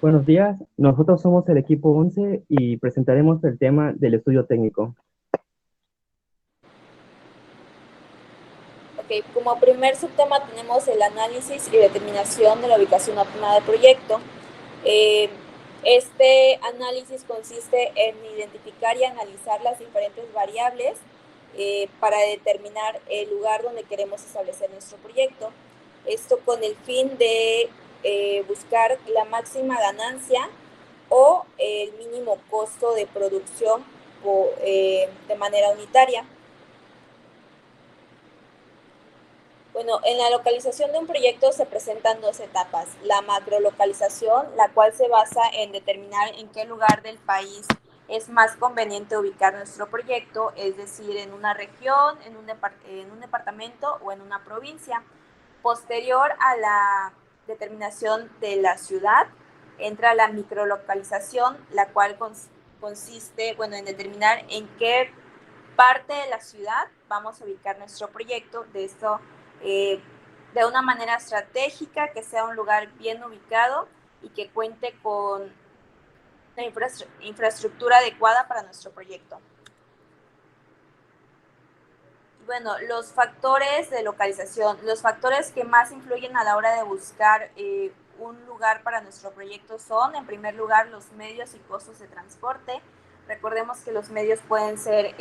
Buenos días, nosotros somos el equipo 11 y presentaremos el tema del estudio técnico. Ok, como primer subtema tenemos el análisis y determinación de la ubicación óptima del proyecto. Eh, este análisis consiste en identificar y analizar las diferentes variables para determinar el lugar donde queremos establecer nuestro proyecto. Esto con el fin de buscar la máxima ganancia o el mínimo costo de producción de manera unitaria. Bueno, en la localización de un proyecto se presentan dos etapas. La macrolocalización, la cual se basa en determinar en qué lugar del país es más conveniente ubicar nuestro proyecto, es decir, en una región, en un departamento o en una provincia. Posterior a la determinación de la ciudad, entra la microlocalización, la cual consiste, bueno, en determinar en qué parte de la ciudad vamos a ubicar nuestro proyecto. De esto, eh, de una manera estratégica, que sea un lugar bien ubicado y que cuente con la infraestructura adecuada para nuestro proyecto. Y bueno, los factores de localización, los factores que más influyen a la hora de buscar un lugar para nuestro proyecto son, en primer lugar, los medios y costos de transporte. Recordemos que los medios pueden ser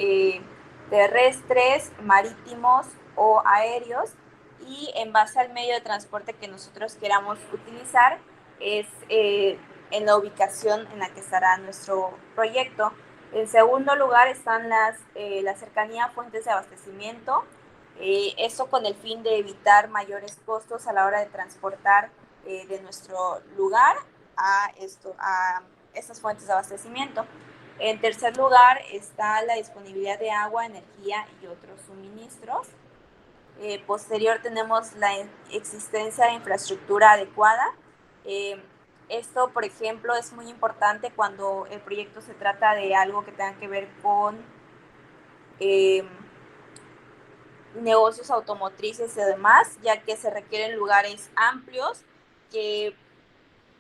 terrestres, marítimos o aéreos, y en base al medio de transporte que nosotros queramos utilizar es en la ubicación en la que estará nuestro proyecto. En segundo lugar están la cercanía a fuentes de abastecimiento, eso con el fin de evitar mayores costos a la hora de transportar de nuestro lugar a estas fuentes de abastecimiento. En tercer lugar está la disponibilidad de agua, energía y otros suministros. Posterior tenemos la existencia de infraestructura adecuada. Eh, Esto, por ejemplo, es muy importante cuando el proyecto se trata de algo que tenga que ver con eh, negocios automotrices y demás, ya que se requieren lugares amplios que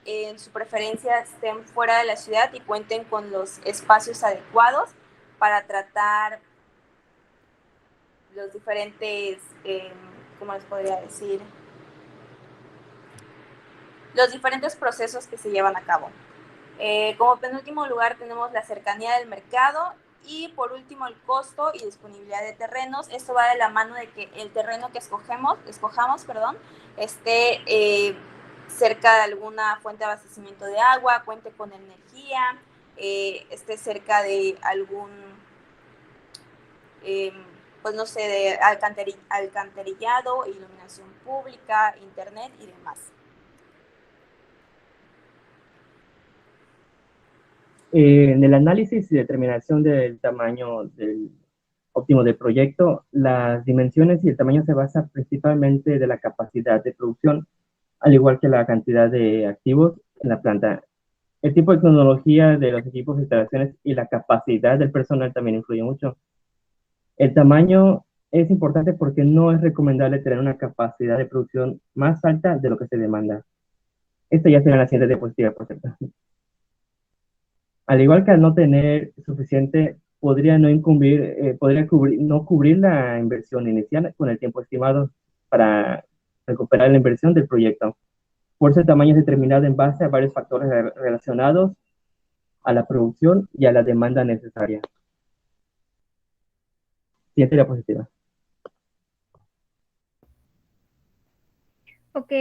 en su preferencia estén fuera de la ciudad y cuenten con los espacios adecuados para tratar los diferentes, ¿cómo les podría decir? Los diferentes procesos que se llevan a cabo. Como penúltimo lugar tenemos la cercanía del mercado y por último el costo y disponibilidad de terrenos. Esto va de la mano de que el terreno que escojamos, esté cerca de alguna fuente de abastecimiento de agua, cuente con energía, esté cerca de algún, eh, pues no sé, de alcantarillado, iluminación pública, internet y demás. En el análisis y determinación del tamaño del óptimo del proyecto, las dimensiones y el tamaño se basa principalmente de la capacidad de producción, al igual que la cantidad de activos en la planta. El tipo de tecnología de los equipos, instalaciones y la capacidad del personal también influye mucho. El tamaño es importante porque no es recomendable tener una capacidad de producción más alta de lo que se demanda. Esto ya será en la siguiente diapositiva, por cierto. Al igual que al no tener suficiente, podría no cubrir la inversión inicial con el tiempo estimado para recuperar la inversión del proyecto. Por eso el tamaño es determinado en base a varios factores relacionados a la producción y a la demanda necesaria. Siguiente diapositiva. Ok,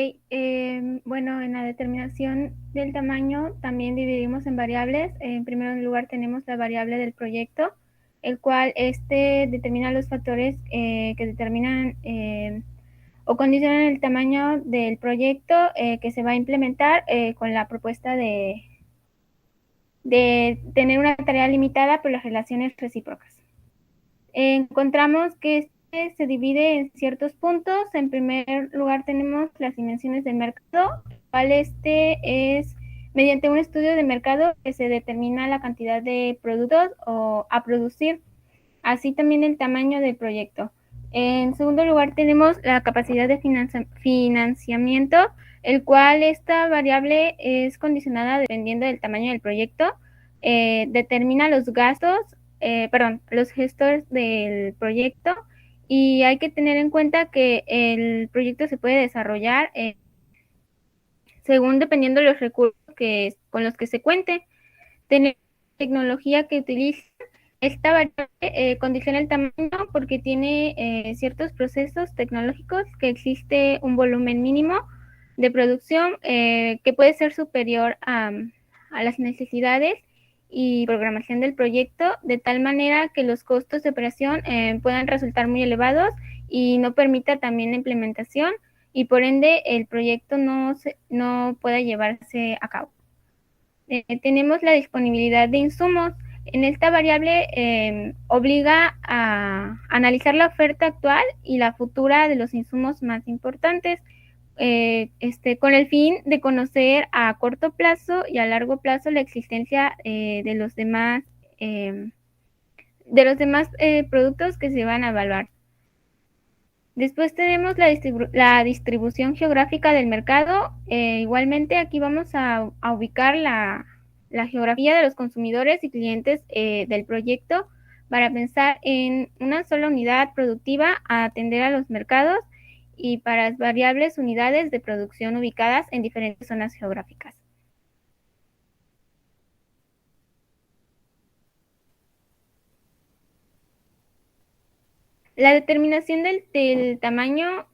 bueno, en la determinación del tamaño también dividimos en variables. En primer lugar tenemos la variable del proyecto, el cual determina los factores que determinan o condicionan el tamaño del proyecto que se va a implementar con la propuesta de tener una tarea limitada por las relaciones recíprocas. Encontramos que se divide en ciertos puntos. En primer lugar tenemos las dimensiones del mercado, cual es mediante un estudio de mercado que se determina la cantidad de productos a producir, así también el tamaño del proyecto. En segundo lugar tenemos la capacidad de financiamiento, el cual esta variable es condicionada dependiendo del tamaño del proyecto. Determina los gastos, los gestores del proyecto, y hay que tener en cuenta que el proyecto se puede desarrollar según dependiendo de los recursos con los que se cuente. Tener tecnología que utilice esta variable condiciona el tamaño porque tiene ciertos procesos tecnológicos que existe un volumen mínimo de producción que puede ser superior a las necesidades y programación del proyecto, de tal manera que los costos de operación puedan resultar muy elevados y no permita también la implementación, y por ende el proyecto no pueda llevarse a cabo. Tenemos la disponibilidad de insumos. En esta variable obliga a analizar la oferta actual y la futura de los insumos más importantes, con el fin de conocer a corto plazo y a largo plazo la existencia de los demás productos que se van a evaluar. Después tenemos la distribución geográfica del mercado. Igualmente aquí vamos a ubicar la geografía de los consumidores y clientes del proyecto para pensar en una sola unidad productiva a atender a los mercados y para las variables unidades de producción ubicadas en diferentes zonas geográficas. La determinación del tamaño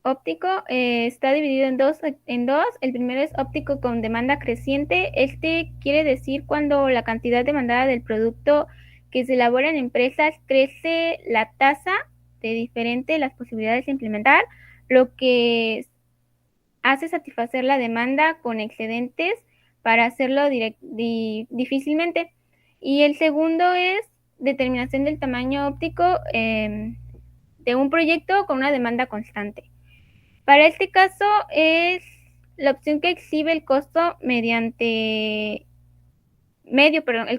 óptico está dividido en dos. El primero es óptico con demanda creciente. Este quiere decir cuando la cantidad demandada del producto que se elabora en empresas crece la tasa de diferente las posibilidades de implementar, lo que hace satisfacer la demanda con excedentes para hacerlo difícilmente. Y el segundo es determinación del tamaño óptico de un proyecto con una demanda constante. Para este caso es la opción que exhibe el costo el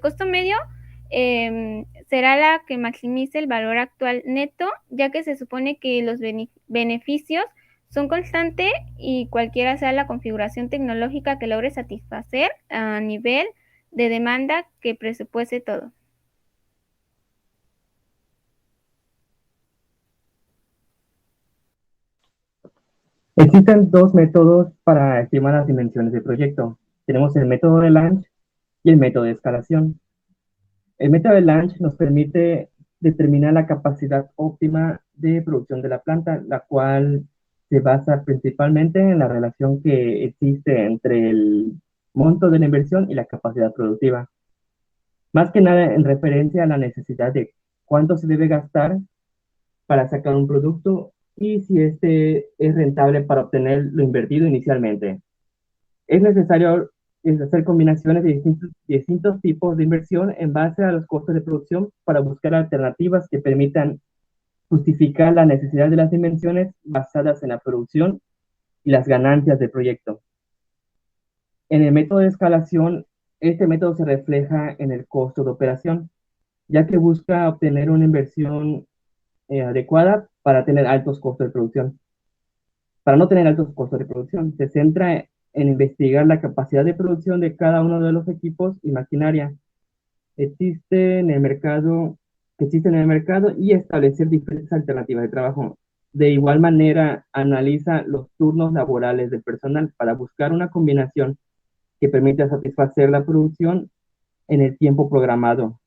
costo medio será la que maximice el valor actual neto, ya que se supone que los beneficios son constantes y cualquiera sea la configuración tecnológica que logre satisfacer a nivel de demanda que presupueste todo. Existen dos métodos para estimar las dimensiones del proyecto. Tenemos el método de Lange y el método de escalación. El método de Lange nos permite determinar la capacidad óptima de producción de la planta, la cual se basa principalmente en la relación que existe entre el monto de la inversión y la capacidad productiva. Más que nada en referencia a la necesidad de cuánto se debe gastar para sacar un producto y si este es rentable para obtener lo invertido inicialmente. Es necesario hacer combinaciones de distintos tipos de inversión en base a los costos de producción para buscar alternativas que permitan justificar la necesidad de las dimensiones basadas en la producción y las ganancias del proyecto. En el método de escalación, este método se refleja en el costo de operación, ya que busca obtener una inversión adecuada para tener altos costos de producción. Para no tener altos costos de producción, se centra en investigar la capacidad de producción de cada uno de los equipos y maquinaria que existen en el mercado y establecer diferentes alternativas de trabajo. De igual manera, analiza los turnos laborales del personal para buscar una combinación que permita satisfacer la producción en el tiempo programado.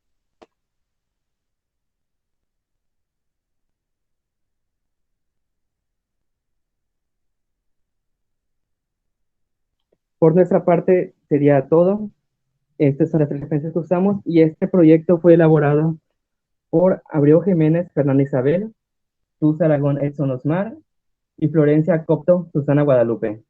Por nuestra parte, sería todo. Estas son las referencias que usamos y este proyecto fue elaborado por Abreu Jiménez, Fernanda Isabel, Sus Aragón, Edson Osmar y Florencia Copto, Susana Guadalupe.